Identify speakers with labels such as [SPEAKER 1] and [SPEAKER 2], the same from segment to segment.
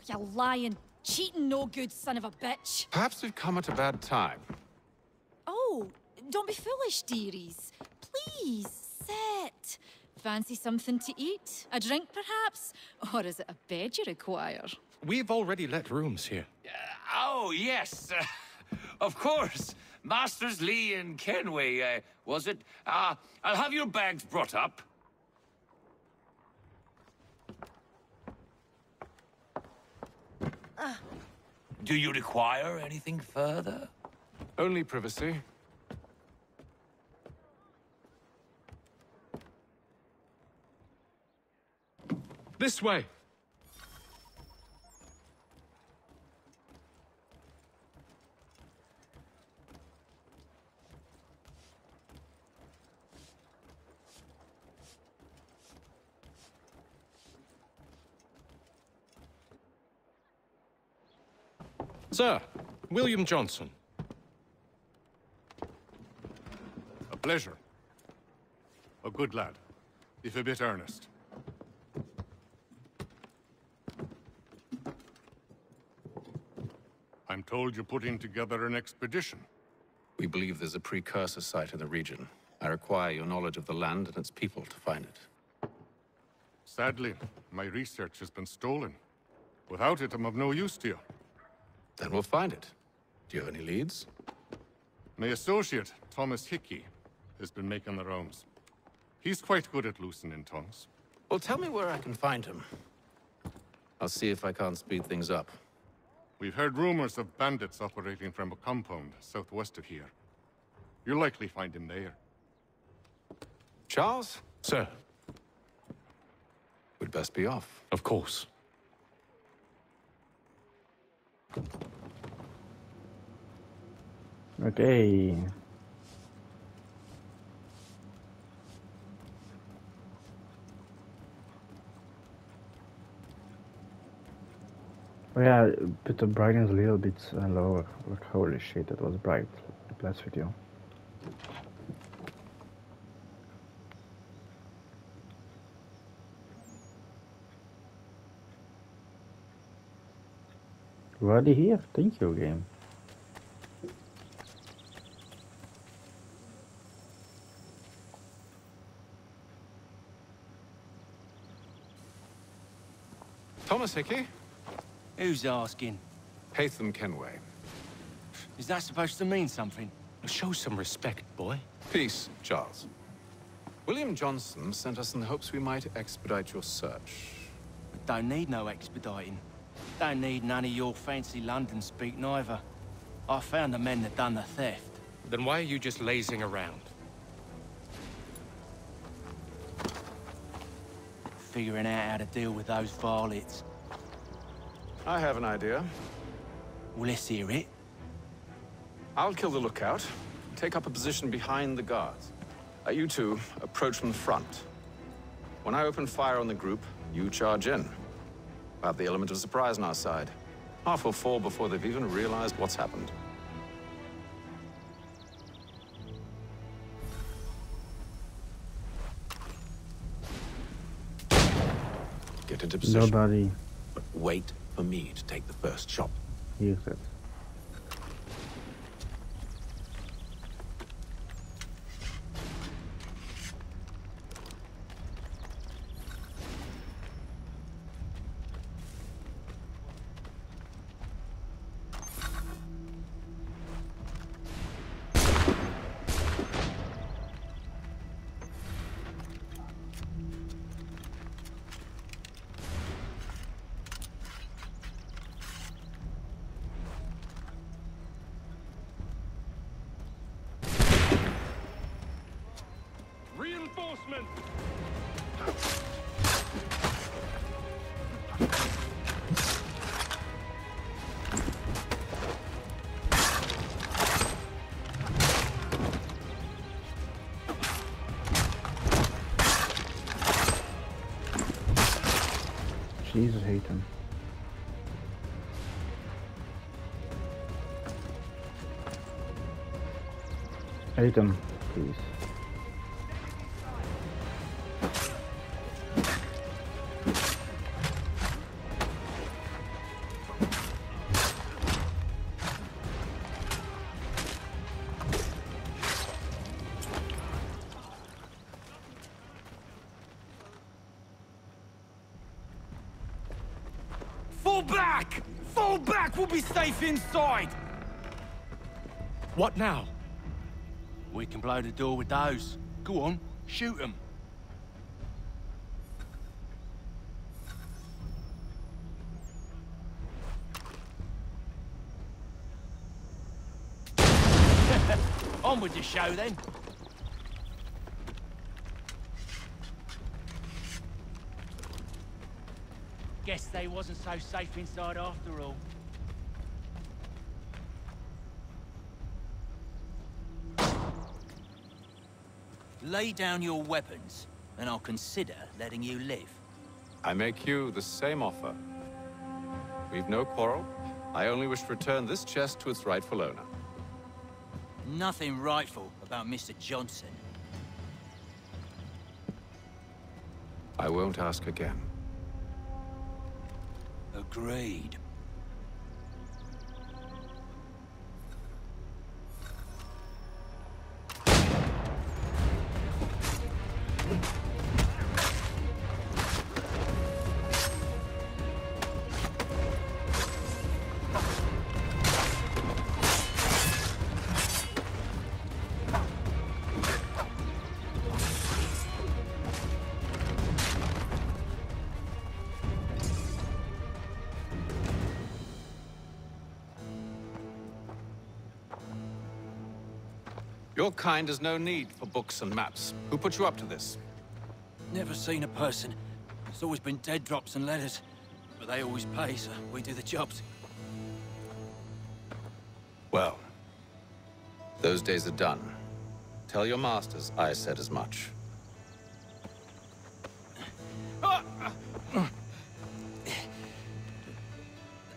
[SPEAKER 1] You lying, cheating, no good son of a bitch.
[SPEAKER 2] Perhaps we've come at a bad time.
[SPEAKER 1] Oh, don't be foolish, dearies. Please, sit. Fancy something to eat? A drink, perhaps? Or is it a bed you require?
[SPEAKER 3] We've already let rooms here.
[SPEAKER 4] Oh, yes. Of course. Masters Lee and Kenway, was it? I'll have your bags brought up. Do you require anything further?
[SPEAKER 2] Only privacy.
[SPEAKER 3] This way. Sir, William Johnson.
[SPEAKER 5] A pleasure. A good lad, if a bit earnest. I'm told you're putting together an expedition.
[SPEAKER 2] We believe there's a precursor site in the region. I require your knowledge of the land and its people to find it.
[SPEAKER 5] Sadly, my research has been stolen. Without it, I'm of no use to you.
[SPEAKER 2] Then we'll find it. Do you have any leads?
[SPEAKER 5] My associate, Thomas Hickey, has been making the rounds. He's quite good at loosening tongues.
[SPEAKER 2] Well, tell me where I can find him. I'll see if I can't speed things up.
[SPEAKER 5] We've heard rumors of bandits operating from a compound southwest of here. You'll likely find him there.
[SPEAKER 2] Charles?
[SPEAKER 3] Sir.
[SPEAKER 2] We'd best be off.
[SPEAKER 3] Of course.
[SPEAKER 6] Okay. Oh yeah, put the brightness a little bit lower. Like, holy shit, that was bright. Bless with you. Already here? Thank you, game.
[SPEAKER 2] Thomas Hickey?
[SPEAKER 7] Who's asking?
[SPEAKER 2] Haytham Kenway.
[SPEAKER 7] Is that supposed to mean something?
[SPEAKER 3] Show some respect, boy.
[SPEAKER 2] Peace, Charles. William Johnson sent us in the hopes we might expedite your search.
[SPEAKER 7] Don't need no expediting. Don't need none of your fancy London speak neither. I found the men that done the theft.
[SPEAKER 3] Then why are you just lazing around?
[SPEAKER 7] Figuring out how to deal with those varlets.
[SPEAKER 2] I have an idea.
[SPEAKER 7] Well, let's hear it.
[SPEAKER 2] I'll kill the lookout, take up a position behind the guards. You two approach from the front. When I open fire on the group, you charge in. We'll have the element of surprise on our side. Half will fall before they've even realized what's happened. Get into position.
[SPEAKER 6] Nobody
[SPEAKER 2] But wait for me to take the first shot.
[SPEAKER 6] hears it.
[SPEAKER 3] Reinforcement!
[SPEAKER 6] Jesus, hate him. Hate him, please.
[SPEAKER 7] back! Fall back! We'll be safe inside!
[SPEAKER 3] What now?
[SPEAKER 7] We can blow the door with those. Go on, shoot them. On with the show, then. Guess they wasn't so safe inside after all.
[SPEAKER 8] Lay down your weapons, and I'll consider letting you live.
[SPEAKER 2] I make you the same offer. We've no quarrel. I only wish to return this chest to its rightful owner.
[SPEAKER 8] Nothing rightful about Mr. Johnson.
[SPEAKER 2] I won't ask again.
[SPEAKER 8] Agreed.
[SPEAKER 2] Your kind has no need for books and maps. Who put you up to this?
[SPEAKER 8] Never seen a person. It's always been dead drops and letters. But they always pay, so we do the jobs.
[SPEAKER 2] Well, those days are done. Tell your masters I said as much.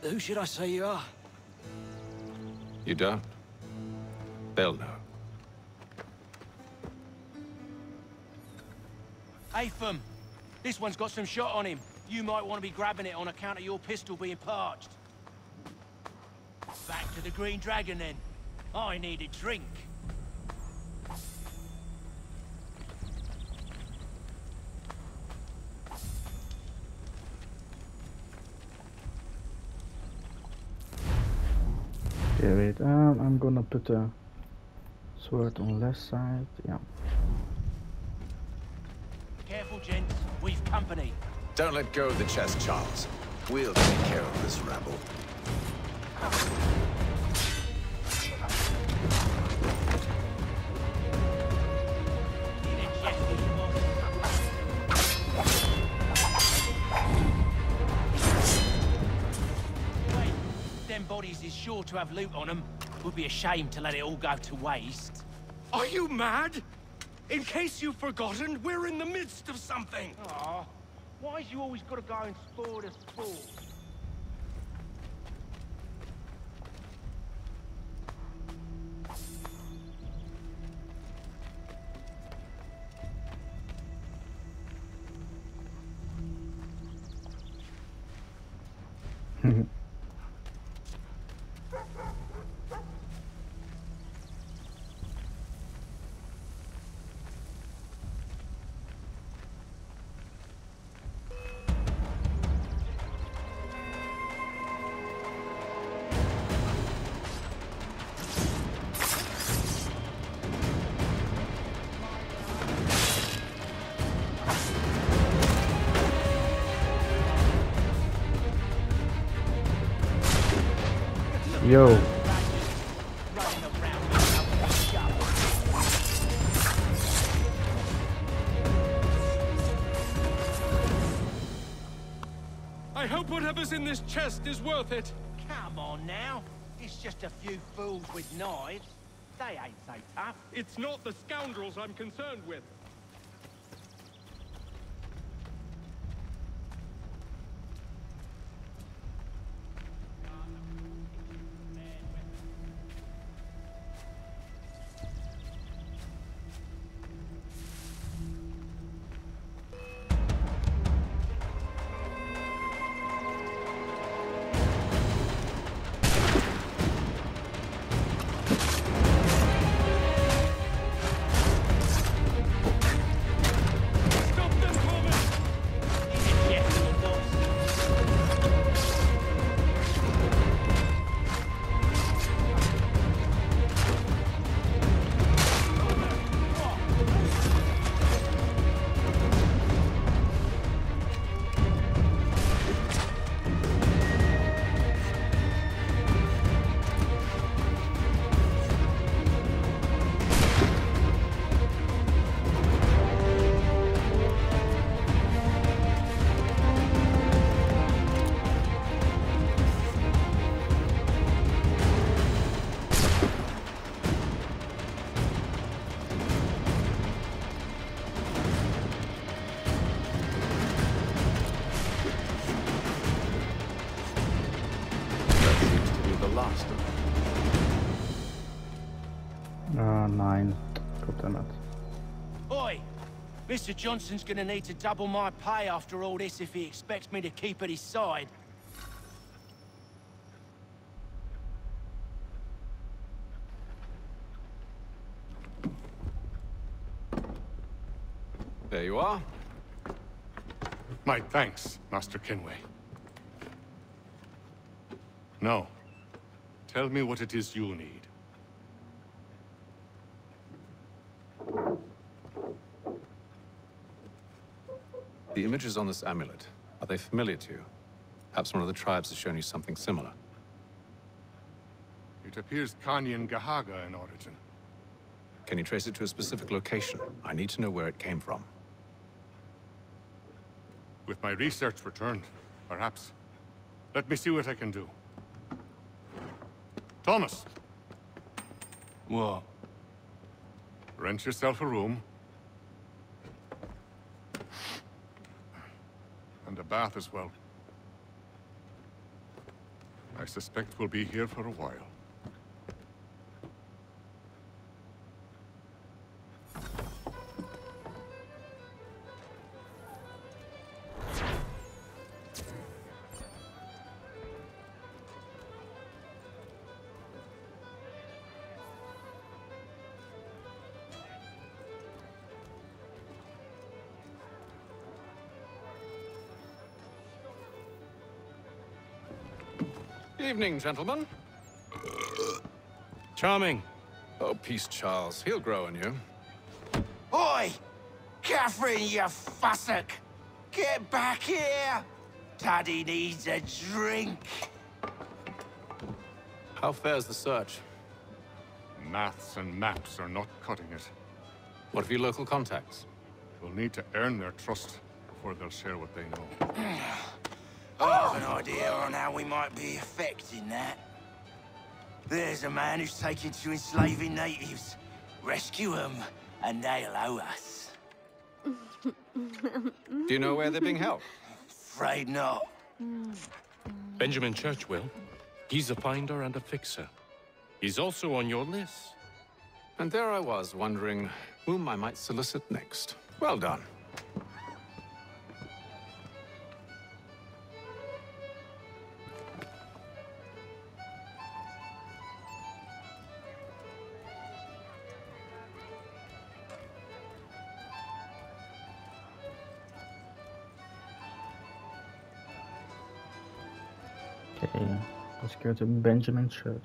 [SPEAKER 8] Who should I say you are?
[SPEAKER 2] You don't? They'll know.
[SPEAKER 7] Atham, this one's got some shot on him. You might want to be grabbing it on account of your pistol being parched. Back to the Green Dragon, then. I need a drink.
[SPEAKER 6] Okay, wait. I'm gonna put the sword on left side. Yeah.
[SPEAKER 7] Careful, gents. We've company.
[SPEAKER 2] Don't let go of the chest, Charles. We'll take care of this rabble.
[SPEAKER 7] Wait, them bodies is sure to have loot on them. Would be a shame to let it all go to waste.
[SPEAKER 3] Are you mad? In case you've forgotten, we're in the midst of something.
[SPEAKER 7] Aw, why's you always gotta go and spoil the sport?
[SPEAKER 6] Yo.
[SPEAKER 3] I hope whatever's in this chest is worth it.
[SPEAKER 7] Come on now. It's just a few fools with knives. They ain't so tough.
[SPEAKER 3] It's not the scoundrels I'm concerned with.
[SPEAKER 6] 9. God damn it.
[SPEAKER 7] Oi! Mr. Johnson's gonna need to double my pay after all this if he expects me to keep at his side.
[SPEAKER 2] There you are.
[SPEAKER 5] My thanks, Master Kenway. Now, tell me what it is you need.
[SPEAKER 2] The images on this amulet, are they familiar to you? Perhaps one of the tribes has shown you something similar.
[SPEAKER 5] It appears Kanyan Gahaga in origin.
[SPEAKER 2] Can you trace it to a specific location? I need to know where it came from.
[SPEAKER 5] With my research returned, perhaps. Let me see what I can do. Thomas!
[SPEAKER 7] What?
[SPEAKER 5] Rent yourself a room. And a bath as well. I suspect we'll be here for a while.
[SPEAKER 2] Evening, gentlemen.
[SPEAKER 8] Charming.
[SPEAKER 2] Oh, peace, Charles. He'll grow on you.
[SPEAKER 7] Oi! Catherine, you fussock! Get back here! Daddy needs a drink.
[SPEAKER 2] How fares the search?
[SPEAKER 5] Maths and maps are not cutting it.
[SPEAKER 2] What of your local contacts?
[SPEAKER 5] We'll need to earn their trust before they'll share what they know.
[SPEAKER 7] I have an idea on how we might be affecting that. There's a man who's taken to enslaving natives. Rescue them, and they'll owe us.
[SPEAKER 2] Do you know where they're being held?
[SPEAKER 7] Afraid not.
[SPEAKER 9] Benjamin Church will. He's a finder and a fixer. He's also on your list.
[SPEAKER 2] And there I was, wondering whom I might solicit next. Well done.
[SPEAKER 6] Okay, let's go to Benjamin Church.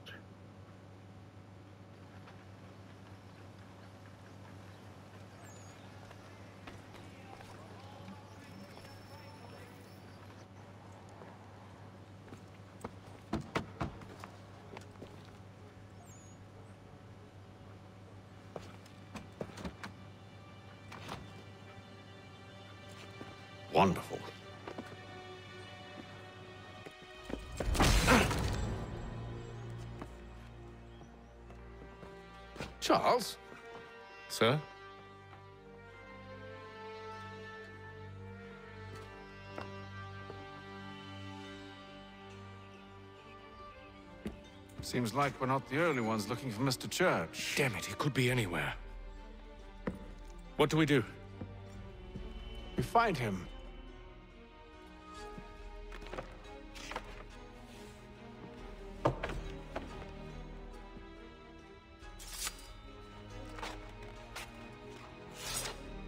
[SPEAKER 2] Wonderful. Charles?
[SPEAKER 9] Sir?
[SPEAKER 2] Seems like we're not the only ones looking for Mr. Church.
[SPEAKER 9] Damn it, he could be anywhere. What do we do?
[SPEAKER 2] We find him.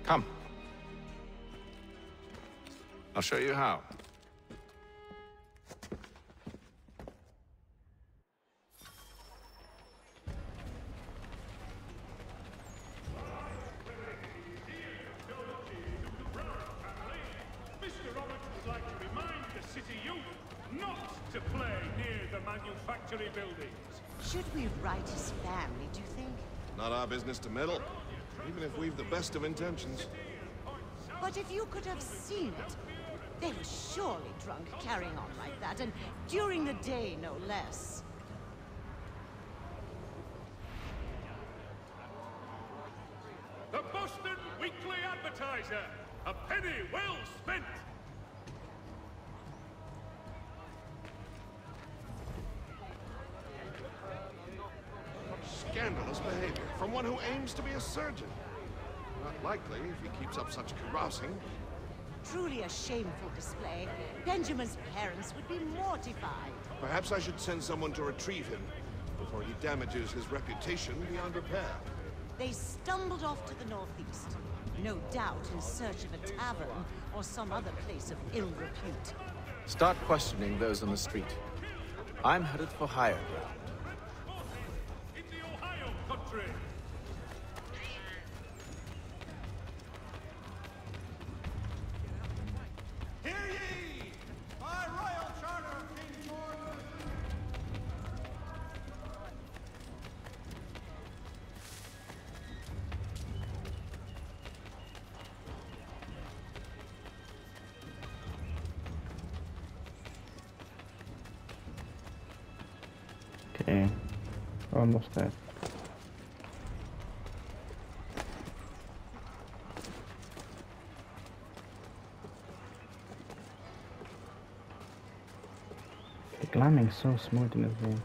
[SPEAKER 2] Come. I'll show you how.
[SPEAKER 3] Mr. Roberts would like to remind the city youth not to play near the manufactory buildings.
[SPEAKER 10] Should we write his family, do you think?
[SPEAKER 11] Not our business to meddle, even if we've the best of intentions.
[SPEAKER 10] But if you could have seen it, they were surely drunk carrying on like that, and during the day, no less.
[SPEAKER 3] The Boston Weekly Advertiser. A penny well spent.
[SPEAKER 11] scandalous behavior from one who aims to be a surgeon. Not likely if he keeps up such carousing.
[SPEAKER 10] Truly a shameful display. Benjamin's parents would be mortified.
[SPEAKER 11] Perhaps I should send someone to retrieve him before he damages his reputation beyond repair.
[SPEAKER 10] They stumbled off to the northeast, no doubt in search of a tavern or some other place of ill repute.
[SPEAKER 2] Start questioning those on the street. I'm headed for higher ground.
[SPEAKER 3] In the Ohio country! Hear ye! By royal charter of King George!
[SPEAKER 6] Okay, almost there. The climbing is so smooth in this game.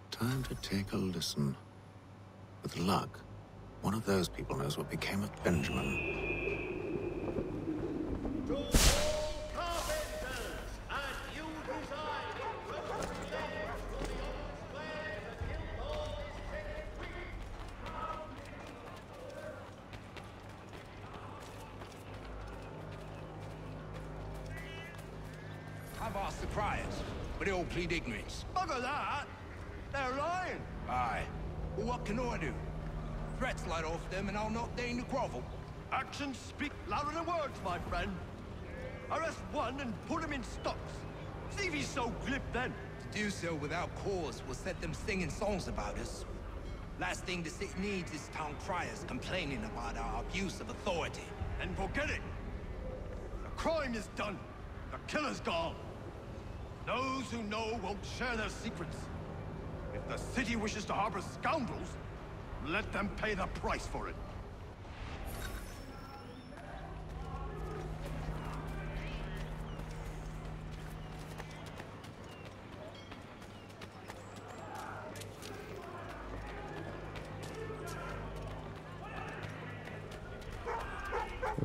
[SPEAKER 2] Time to take a listen. With luck, one of those people knows what became of Benjamin.
[SPEAKER 7] I've asked the criers, but they all plead ignorance.
[SPEAKER 3] Bugger that! They're lying!
[SPEAKER 7] Aye. Well, what can I do? Threats light off them and I'll not deign to grovel.
[SPEAKER 3] Actions speak louder than words, my friend. Arrest one and put him in stocks. See if he's so glib then.
[SPEAKER 7] To do so without cause will set them singing songs about us. Last thing the city needs is town criers complaining about our abuse of authority.
[SPEAKER 3] And forget it. The crime is done. The killer's gone. Those who know won't share their secrets. If the city wishes to harbor scoundrels, let them pay the price for it.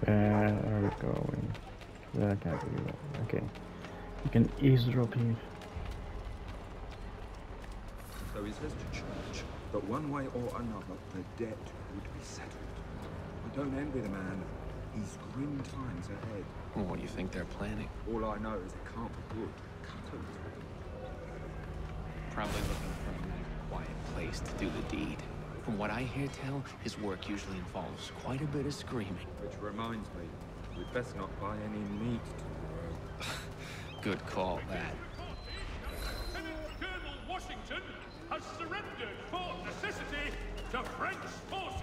[SPEAKER 6] Where are we going? There can't be that. Okay. You can eavesdrop here.
[SPEAKER 12] So he says to church that one way or another the debt would be settled. I don't envy the man. He's grim times ahead.
[SPEAKER 13] Well, what do you think they're planning?
[SPEAKER 12] All I know is it can't be good. Cut it.
[SPEAKER 13] Probably looking for a nice, quiet place to do the deed. From what I hear tell, his work usually involves quite a bit of screaming.
[SPEAKER 12] Which reminds me, we'd best not buy any meat to the road.
[SPEAKER 13] Good call, that.
[SPEAKER 3] Lieutenant Colonel Washington has surrendered Fort Necessity to French forces.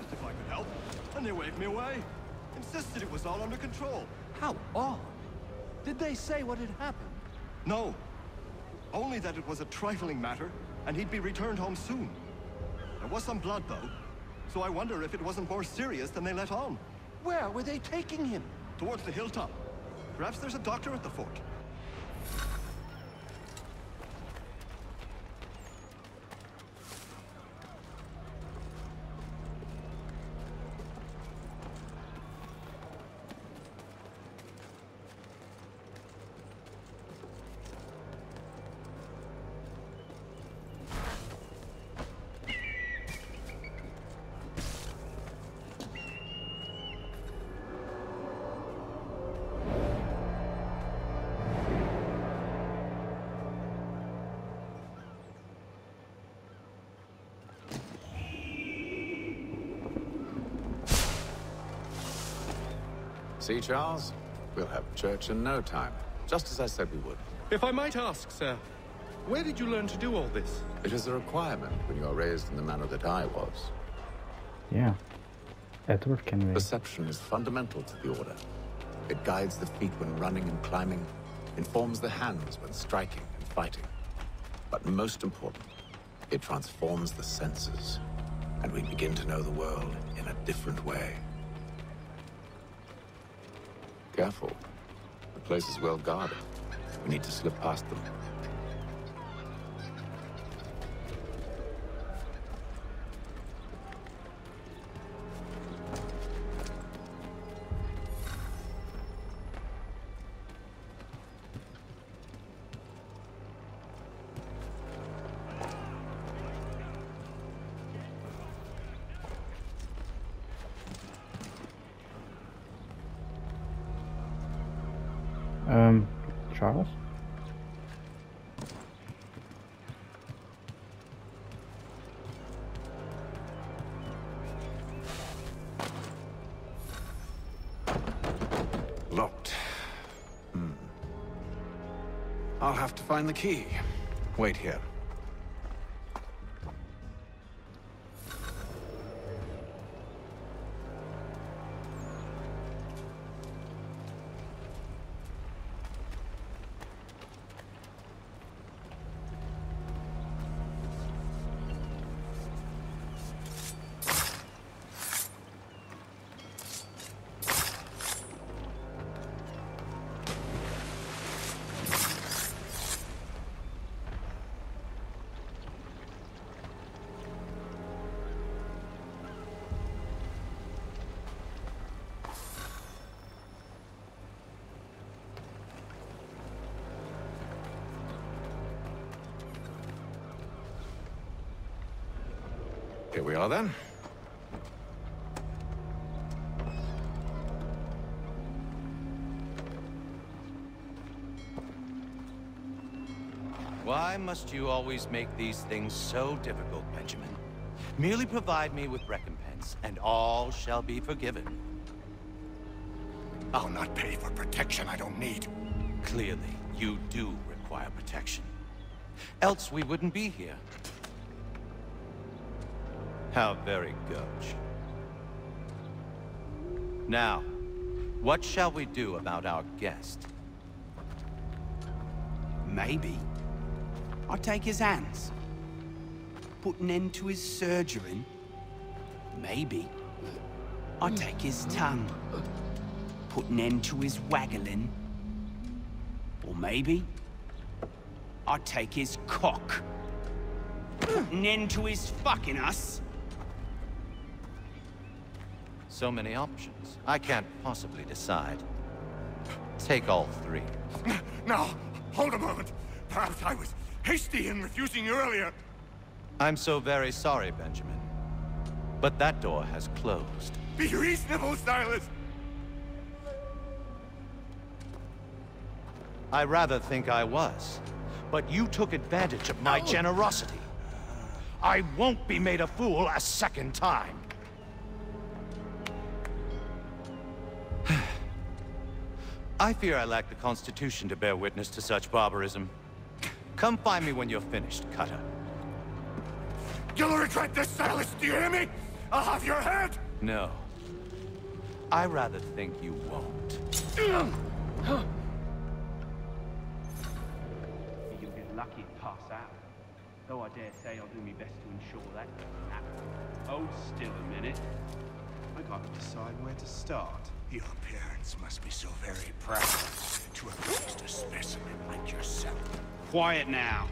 [SPEAKER 3] If I could help, and they waved me away. Insisted it was all under control. How odd. Did they say what had happened? No. Only that it was a trifling matter, and he'd be returned home soon. There was some blood, though, so I wonder if it wasn't more serious than they let on. Where were they taking him? Towards the hilltop. Perhaps there's a doctor at the fort.
[SPEAKER 2] See, Charles? We'll have church in no time. Just as I said we would.
[SPEAKER 9] If I might ask, sir, where did you learn to do all this?
[SPEAKER 2] It is a requirement when you are raised in the manner that I was.
[SPEAKER 6] Yeah. Edward Kenway.
[SPEAKER 2] Perception is fundamental to the Order. It guides the feet when running and climbing, informs the hands when striking and fighting. But most important, it transforms the senses, and we begin to know the world in a different way. Careful. The place is well guarded. We need to slip past them.
[SPEAKER 6] Charles?
[SPEAKER 2] Locked. I'll have to find the key. Wait here. Here we are, then.
[SPEAKER 14] Why must you always make these things so difficult, Benjamin? Merely provide me with recompense, and all shall be forgiven.
[SPEAKER 11] I'll not pay for protection I don't need.
[SPEAKER 14] Clearly, you do require protection. Else we wouldn't be here. How very gauche. Now, what shall we do about our guest?
[SPEAKER 15] Maybe I'll take his hands. Put an end to his surgery. Maybe I'll take his tongue. Put an end to his waggling. Or maybe I'll take his cock. Put an end to his fucking us.
[SPEAKER 14] So many options. I can't possibly decide. Take all three.
[SPEAKER 11] Now, hold a moment. Perhaps I was hasty in refusing you earlier.
[SPEAKER 14] I'm so very sorry, Benjamin. But that door has closed.
[SPEAKER 11] Be reasonable, Silas.
[SPEAKER 14] I rather think I was. But you took advantage of my generosity. I won't be made a fool a second time. I fear I lack the constitution to bear witness to such barbarism. Come find me when you're finished, Cutter.
[SPEAKER 11] You'll regret this, Silas, do you hear me? I'll have your head!
[SPEAKER 14] No. I rather think you won't.
[SPEAKER 15] You'll be lucky to pass out. Though I dare say I'll do my best to ensure that doesn't happen. Hold still a minute. I gotta decide where to start.
[SPEAKER 11] Your parents must be so very proud to have raised a specimen like yourself.
[SPEAKER 15] Quiet now.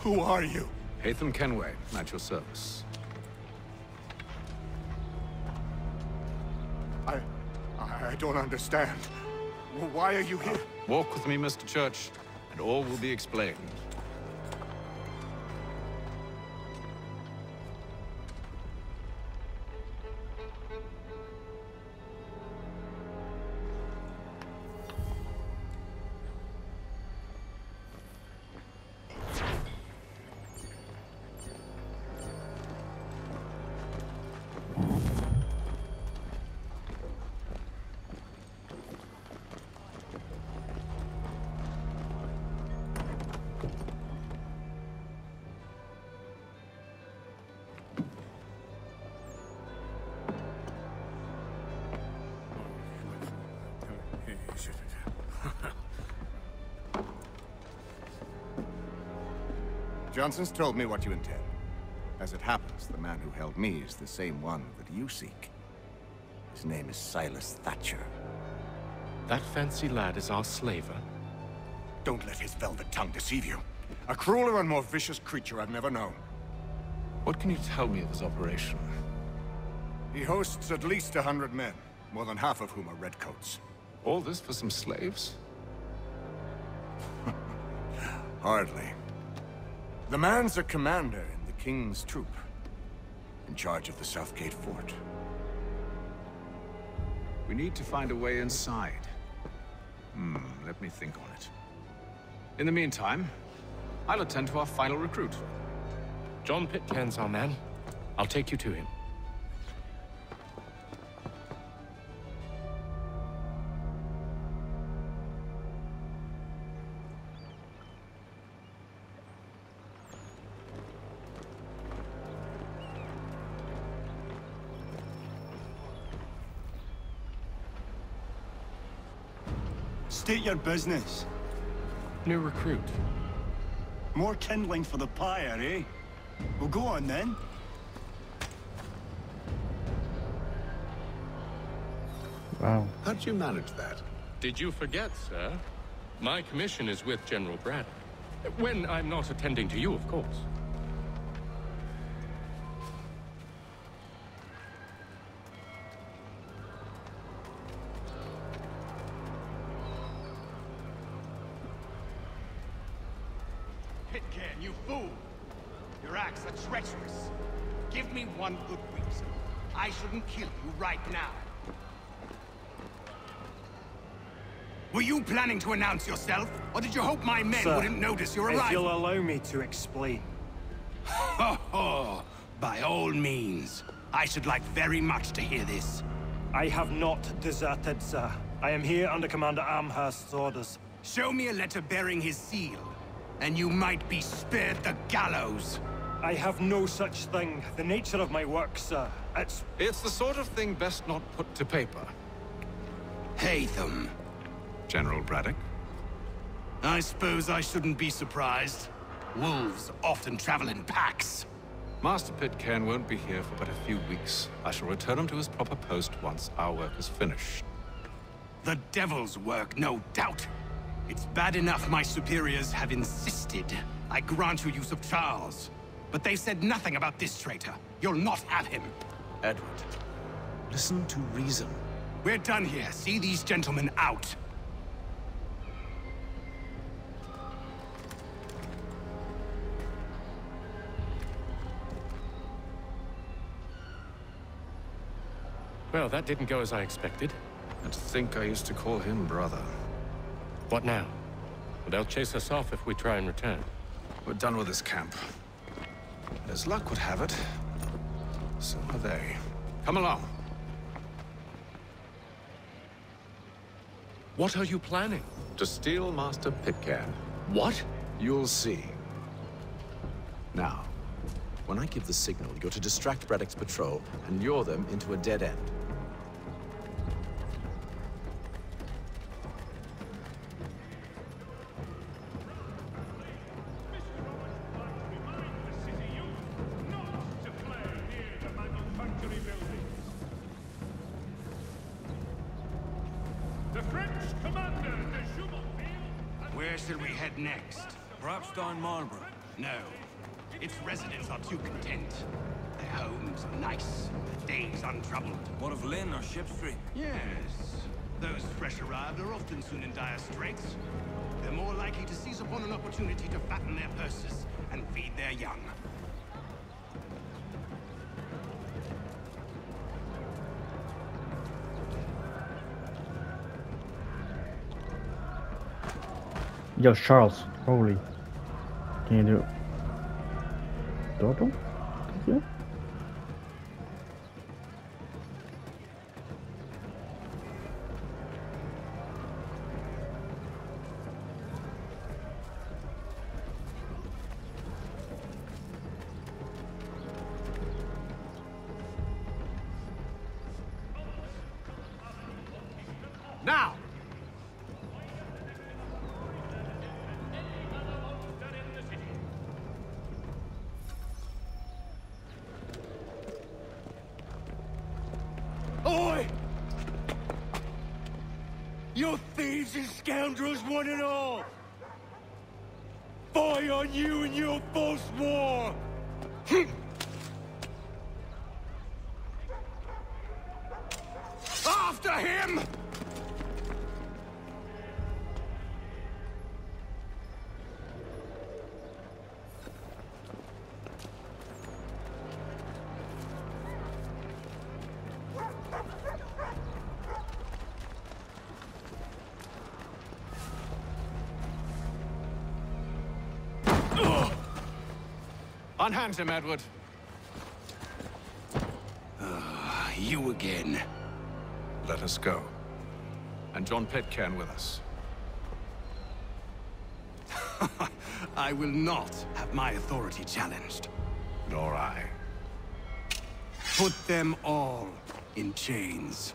[SPEAKER 11] Who are you?
[SPEAKER 2] Haytham Kenway, at your service.
[SPEAKER 11] I don't understand. Why are you here?
[SPEAKER 2] Walk with me, Mr. Church, and all will be explained.
[SPEAKER 16] Johnson's told me what you intend. As it happens, the man who held me is the same one that you seek. His name is Silas Thatcher.
[SPEAKER 9] That fancy lad is our slaver?
[SPEAKER 16] Don't let his velvet tongue deceive you. A crueler and more vicious creature I've never known.
[SPEAKER 2] What can you tell me of his operation?
[SPEAKER 16] He hosts at least 100 men, more than half of whom are redcoats.
[SPEAKER 2] All this for some slaves?
[SPEAKER 16] Hardly. The man's a commander in the King's troop, in charge of the Southgate Fort.
[SPEAKER 2] We need to find a way inside. Let me think on it. In the meantime, I'll attend to our final recruit.
[SPEAKER 9] John Pitcairn's our man. I'll take you to him.
[SPEAKER 3] State your business.
[SPEAKER 9] New recruit.
[SPEAKER 3] More kindling for the pyre, eh? Well, go on then.
[SPEAKER 6] Wow.
[SPEAKER 2] How'd you manage that?
[SPEAKER 9] Did you forget, sir? My commission is with General Braddock. When I'm not attending to you, of course.
[SPEAKER 15] Pitcairn, you fool! Your acts are treacherous. Give me one good reason. I shouldn't kill you right now. Were you planning to announce yourself? Or did you hope my men wouldn't notice your arrival?
[SPEAKER 17] If you'll allow me to explain.
[SPEAKER 15] Ho ho! By all means. I should like very much to hear this.
[SPEAKER 17] I have not deserted, sir. I am here under Commander Amherst's orders.
[SPEAKER 15] Show me a letter bearing his seal, and you might be spared the gallows.
[SPEAKER 17] I have no such thing. The nature of my work, sir,
[SPEAKER 2] It's the sort of thing best not put to paper.
[SPEAKER 15] Hatham.
[SPEAKER 2] General Braddock?
[SPEAKER 15] I suppose I shouldn't be surprised. Wolves often travel in packs.
[SPEAKER 2] Master Pitcairn won't be here for but a few weeks. I shall return him to his proper post once our work is finished.
[SPEAKER 15] The devil's work, no doubt. It's bad enough my superiors have insisted I grant you use of Charles. But they've said nothing about this traitor. You'll not have him.
[SPEAKER 2] Edward, listen to reason.
[SPEAKER 15] We're done here. See these gentlemen out.
[SPEAKER 9] Well, that didn't go as I expected.
[SPEAKER 2] And to think I used to call him brother.
[SPEAKER 9] What now? They'll chase us off if we try and return.
[SPEAKER 2] We're done with this camp. As luck would have it, so are they. Come along.
[SPEAKER 9] What are you planning?
[SPEAKER 2] To steal Master Pitcairn.
[SPEAKER 9] What?
[SPEAKER 2] You'll see. Now, when I give the signal, you're to distract Braddock's patrol and lure them into a dead end.
[SPEAKER 15] Where shall we head next?
[SPEAKER 8] Perhaps down Marlborough.
[SPEAKER 15] No. Its residents are too content. Their homes are nice, their days untroubled.
[SPEAKER 8] What of Lynn or Ship Street?
[SPEAKER 15] Yes. Those fresh arrived are often soon in dire straits. They're more likely to seize upon an opportunity to fatten their purses and feed their young.
[SPEAKER 6] Yo, Charles, holy. Can you do Doorbell? Thank you.
[SPEAKER 14] Now!
[SPEAKER 8] You thieves and scoundrels, one and all! Fie on you and your false war! After him!
[SPEAKER 2] Unhand him, Edward.
[SPEAKER 8] You again.
[SPEAKER 2] Let us go. And John Pitcairn with us.
[SPEAKER 8] I will not have my authority challenged.
[SPEAKER 2] Nor I.
[SPEAKER 8] Put them all in chains.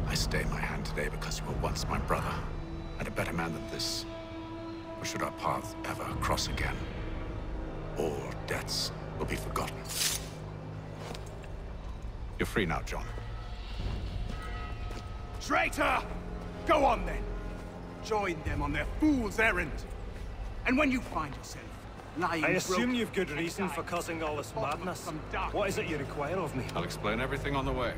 [SPEAKER 2] I stay my hand today because you were once my brother, and a better man than this. Or should our paths ever cross again, all debts will be forgotten. You're free now, John.
[SPEAKER 8] Traitor! Go on then. Join them on their fool's errand. And when you find yourself lying
[SPEAKER 17] I assume
[SPEAKER 8] broken,
[SPEAKER 17] you've good reason for causing all this madness. What is it you require of me?
[SPEAKER 2] I'll explain everything on the way.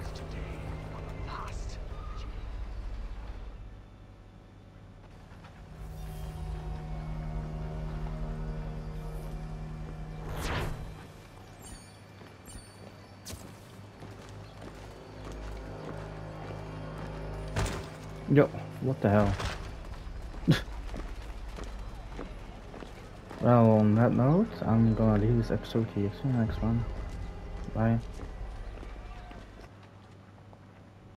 [SPEAKER 6] Yo, what the hell? Well, on that note, I'm gonna leave this episode here. See you next one. Bye.